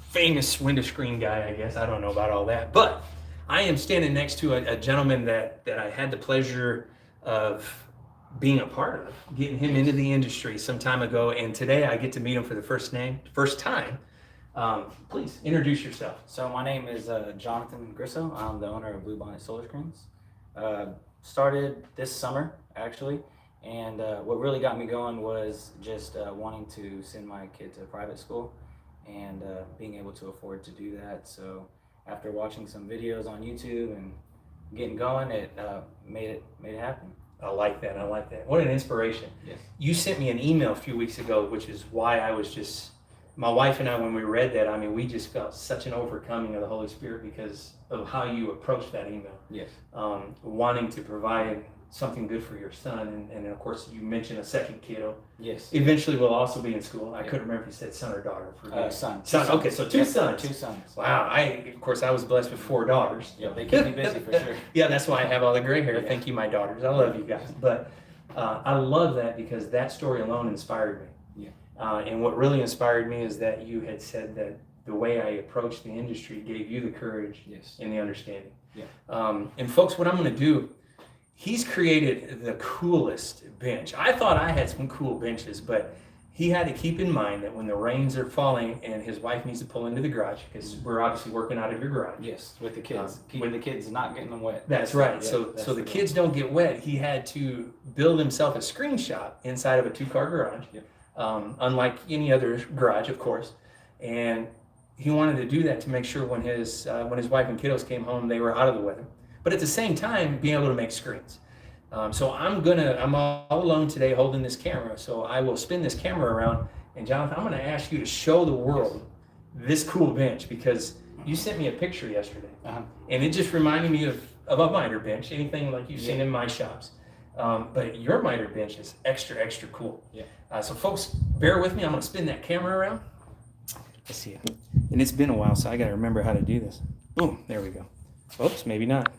famous window screen guy, I guess. I don't know about all that. But I am standing next to a gentleman that I had the pleasure of being a part of, getting him into the industry some time ago. And today I get to meet him for the first time. Please introduce yourself. So my name is Jonathan Grisso. I'm the owner of Bluebonnet Solar Screens. Started this summer, actually. And what really got me going was just wanting to send my kid to private school and being able to afford to do that. So after watching some videos on YouTube and getting going, it made it happen. I like that. I like that. What an inspiration. Yes. You sent me an email a few weeks ago, which is why I was just, my wife and I, when we read that, I mean, we just felt such an overcoming of the Holy Spirit because of how you approached that email. Yes. Wanting to provide something good for your son. And of course, you mentioned a second kiddo. Yes. Eventually will also be in school. I couldn't remember if you said son or daughter. Son. Son. Okay, so two sons. Two sons. Wow. Of course, I was blessed with 4 daughters. Yeah, they keep me busy for sure. Yeah, that's why I have all the gray hair. Yeah. Thank you, my daughters. I love you guys. But I love that because that story alone inspired me. Yeah. And what really inspired me is that you had said that the way I approached the industry gave you the courage and the understanding. Yeah. And folks, what I'm going to do, he's created the coolest bench. I thought I had some cool benches, but he had to keep in mind that when the rains are falling and his wife needs to pull into the garage, because we're obviously working out of your garage. Yes, with the kids. Keeping the kids, not getting them wet. That's right. Yeah, so the kids don't get wet. He had to build himself a screen shop inside of a 2-car garage, unlike any other garage, of course. And he wanted to do that to make sure when his wife and kiddos came home, they were out of the weather. But at the same time, being able to make screens. So I'm all alone today holding this camera. So I will spin this camera around. And Jonathan, I'm going to ask you to show the world this cool bench because you sent me a picture yesterday. And it just reminded me of a miter bench, anything like you've seen in my shops. But your miter bench is extra, extra cool. Yeah. So folks, bear with me. I'm going to spin that camera around. Let's see it. And it's been a while, so I got to remember how to do this. Boom, there we go. Oops, maybe not.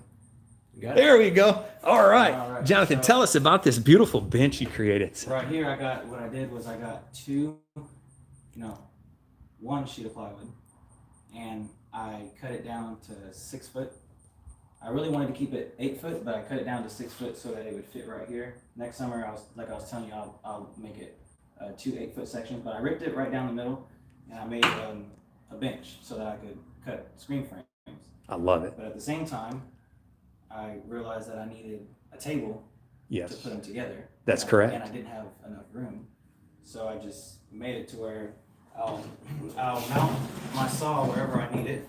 There we go. All right. Jonathan, tell us about this beautiful bench you created. Right here, I got 1 sheet of plywood, and I cut it down to 6 foot. I really wanted to keep it 8 foot, but I cut it down to 6 foot so that it would fit right here. Next summer, I was telling you, I'll make it 2 8-foot sections, but I ripped it right down the middle, and I made a bench so that I could cut screen frames. I love it. But at the same time, I realized that I needed a table to put them together. That's correct. And I didn't have enough room. So I just made it to where I'll mount my saw wherever I need it.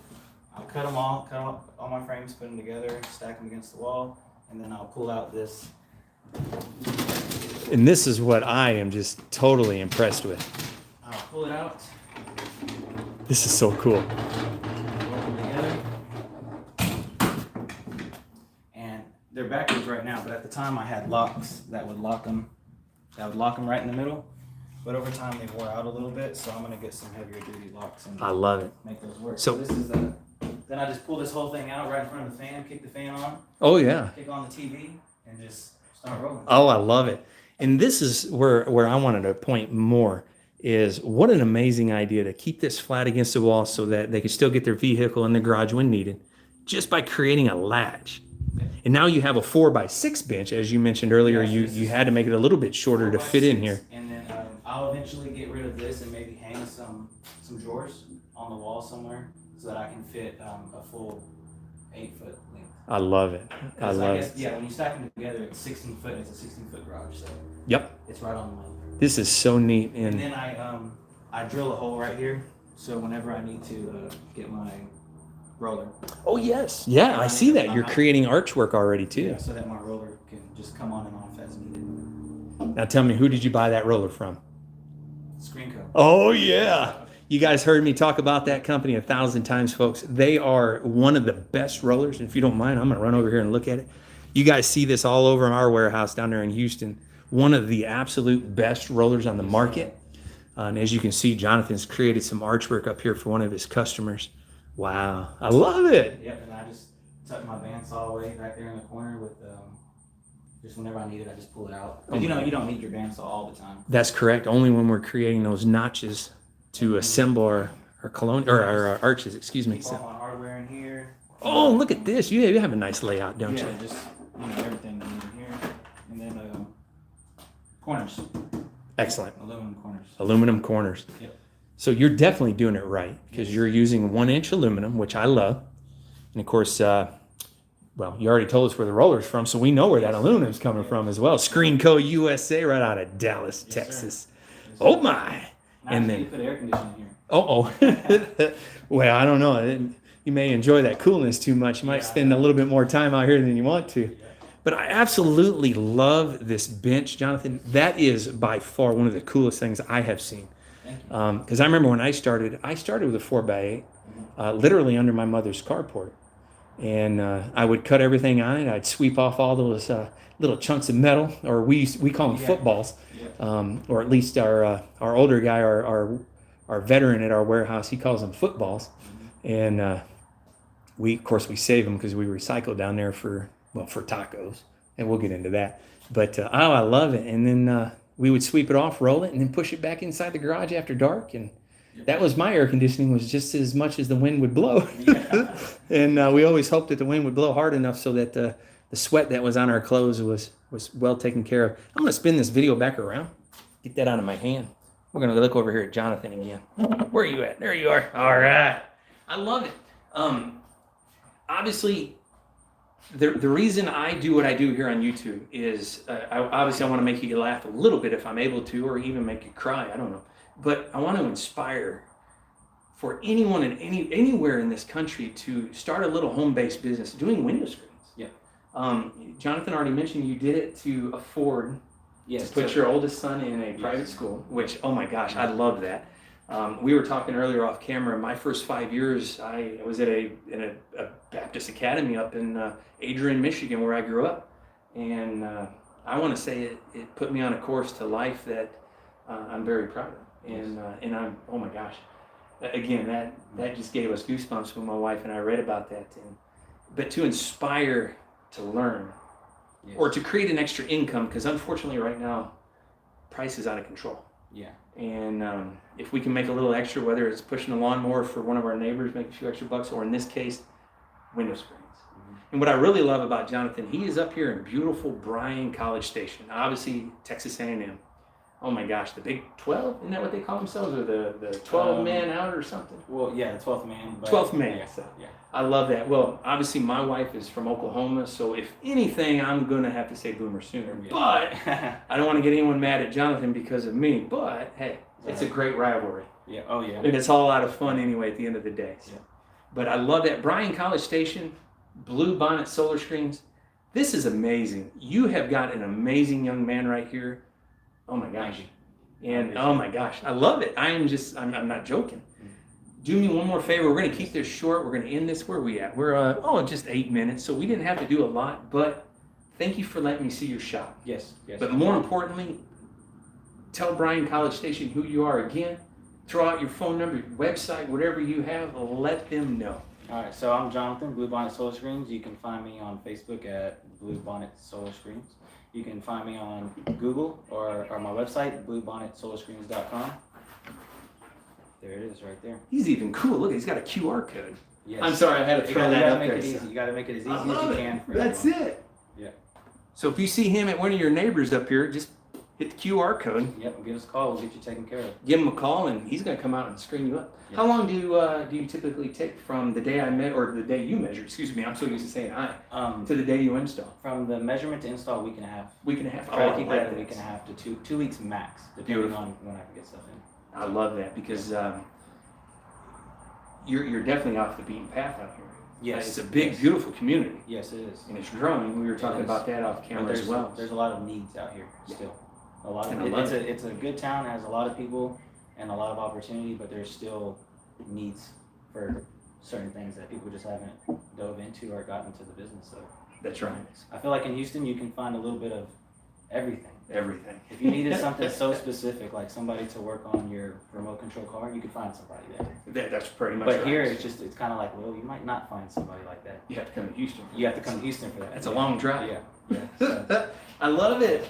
I'll cut all my frames, put them together, stack them against the wall, and then I'll pull out this. And this is what I am just totally impressed with. I'll pull it out. This is so cool. They're backwards right now, but at the time I had locks that would lock them right in the middle. But over time they wore out a little bit, so I'm gonna get some heavier duty locks and I love it. make those work. So this is then I just pull this whole thing out right in front of the fan, kick the fan on. Oh yeah. Kick on the TV and just start rolling. Oh, I love it. And this is where I wanted to point more is what an amazing idea to keep this flat against the wall so that they can still get their vehicle in the garage when needed, just by creating a latch. And now you have a 4x6 bench, as you mentioned earlier. You had to make it a little bit shorter to fit in here. And then I'll eventually get rid of this and maybe hang some drawers on the wall somewhere so that I can fit a full 8-foot length. I love it. I love it. Yeah, when you stack them together, it's 16 foot. It's a 16-foot garage, so it's right on the money. This is so neat. And then I drill a hole right here, so whenever I need to get my roller. Oh yes, yeah, I see that. You're creating archwork already too. Yeah, so that my roller can just come on and off as needed. Now tell me, who did you buy that roller from? Screen Co. Oh yeah, you guys heard me talk about that company 1,000 times, folks. They are one of the best rollers. And if you don't mind, I'm gonna run over here and look at it. You guys see this all over in our warehouse down there in Houston. One of the absolute best rollers on the market. And as you can see, Jonathan's created some archwork up here for one of his customers. Wow, I love it. Yep, and I just tuck my bandsaw away right there in the corner with just whenever I need it, I just pull it out. But you don't need your bandsaw all the time. That's correct. Only when we're creating those notches to assemble colon or our arches, excuse me. Keep all my hardware in here. Oh, look at this! You have a nice layout, don't Yeah, you? just everything in here, and then corners. Excellent. Aluminum corners. Aluminum corners. Yep. So you're definitely doing it right because you're using 1-inch aluminum, which I love, and of course, well, you already told us where the roller's from, so we know where that aluminum's coming from as well. Screen Co. USA, right out of Dallas, Yes, Texas. Yes, Oh my! And then you put air conditioning here. Oh. Well, I don't know. You may enjoy that coolness too much. You might spend a little bit more time out here than you want to. But I absolutely love this bench, Jonathan. That is by far one of the coolest things I have seen. Because I remember when I started with a 4x8, literally under my mother's carport. And I would cut everything on it. I'd sweep off all those little chunks of metal, or we call them footballs, or at least our older guy, our veteran at our warehouse, he calls them footballs. And we save them because we recycle down there for tacos, and we'll get into that. But I love it. And then we would sweep it off, roll it, and then push it back inside the garage after dark. And that was my air conditioning, was just as much as the wind would blow. And we always hoped that the wind would blow hard enough so that the sweat that was on our clothes was well taken care of. I'm going to spin this video back around, get that out of my hand. We're going to look over here at Jonathan again. Where are you at? There you are. All right. I love it. Obviously, the reason I do what I do here on YouTube is I want to make you laugh a little bit if I'm able to, or even make you cry. I don't know. But I want to inspire for anyone in anywhere in this country to start a little home-based business doing window screens. Yeah. Jonathan already mentioned you did it to afford to put your oldest son in a private school, which, oh my gosh, I love that. We were talking earlier off camera. My first 5 years, I was in a Baptist academy up in Adrian, Michigan, where I grew up, and I want to say it put me on a course to life that I'm very proud of. And I'm, oh my gosh, again, that just gave us goosebumps when my wife and I read about that. But to inspire to learn, or to create an extra income, because unfortunately right now, price is out of control. Yeah. And if we can make a little extra, whether it's pushing a lawnmower for one of our neighbors, make a few extra bucks, or in this case, window screens. And what I really love about Jonathan, he is up here in beautiful Bryan College Station, obviously Texas A&M. Oh my gosh, the Big 12? Isn't that what they call themselves? Or the 12 man out or something? Well, yeah, the 12th man. 12th man. Yeah, So, yeah. I love that. Well, obviously my wife is from Oklahoma, so if anything, I'm going to have to say Boomer Sooner. Yeah. But I don't want to get anyone mad at Jonathan because of me. But hey, it's a great rivalry. Yeah. Oh yeah. And it's all out of fun anyway at the end of the day. So. Yeah. But I love that. Bryan College Station, Bluebonnet solar screens. This is amazing. You have got an amazing young man right here. Oh my gosh. And oh my gosh, I love it. I'm not joking. Do me one more favor. We're going to keep this short. We're going to end this. Where are we at? We're just 8 minutes, so we didn't have to do a lot. But thank you for letting me see your shop. Yes. But more importantly, tell Bryan College Station who you are again. Throw out your phone number, your website, whatever you have. Let them know. All right. So I'm Jonathan, Bluebonnet Solar Screens. You can find me on Facebook at Bluebonnet Solar Screens. You can find me on Google or my website, bluebonnetsolarscreens.com. There it is, right there. He's even cool. Look, he's got a QR code. Yes. I'm sorry, I had to throw that up there. You got to make it as easy as you can. That's it. Yeah. So if you see him at one of your neighbors up here, just hit the QR code. Yep, give us a call. We'll get you taken care of. Give him a call, and he's going to come out and screen you up. Yep. How long do you typically take from the day I met, or the day you measure? Excuse me, I'm so used to saying I. To the day you install. From the measurement to install, a week and a half. Week and a half. Try to keep that a week and a half to 2 weeks max, depending on when I can get stuff in. I love that because you're definitely off the beaten path out here. Yes, it's a big, beautiful community. Yes, it is, and it's growing. We were talking about that off camera as well. There's a lot of needs out here still. A lot of it's a good town. It has a lot of people and a lot of opportunity, but there's still needs for certain things that people just haven't dove into or gotten into the business of. That's right. I feel like in Houston you can find a little bit of everything. Everything. If you needed something so specific, like somebody to work on your remote control car, you could find somebody there. That's pretty much. But right. here it's kind of like, well, you might not find somebody like that. You have to come to Houston. You have to come to Houston for that. That's a long drive. Yeah. I love it.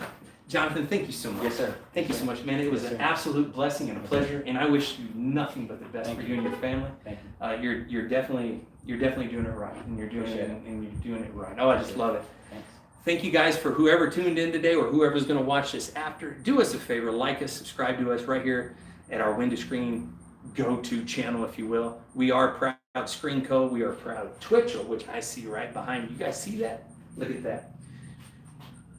Jonathan, thank you so much. Yes, sir. Thank you so much, man. It was Yes, an sir. absolute blessing and a pleasure, and I wish you nothing but the best Thank for you. you and your family. Thank you. You're definitely doing it right, and you're doing Appreciate it, it. and you're doing it right. Oh, I just love it. Thanks. Thank you guys for whoever tuned in today or whoever's going to watch this after. Do us a favor, like us, subscribe to us right here at our Window Screen go-to channel, if you will. We are proud Screen Co. We are proud Twitch, which I see right behind you. You guys see that? Look at that.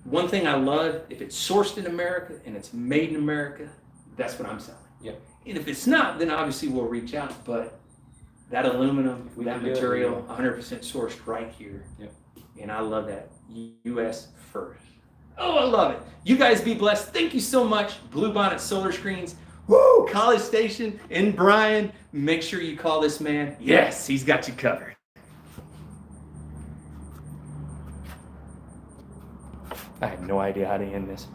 One thing I love, if it's sourced in America and it's made in America, that's what I'm selling. Yep. And if it's not, then obviously we'll reach out. But that aluminum, We that can do it, material, yeah. 100% sourced right here. Yep. And I love that. U.S. first. Oh, I love it. You guys be blessed. Thank you so much. Bluebonnet Solar Screens. Woo! College Station in Bryan. Make sure you call this man. Yes, he's got you covered. I have no idea how to end this.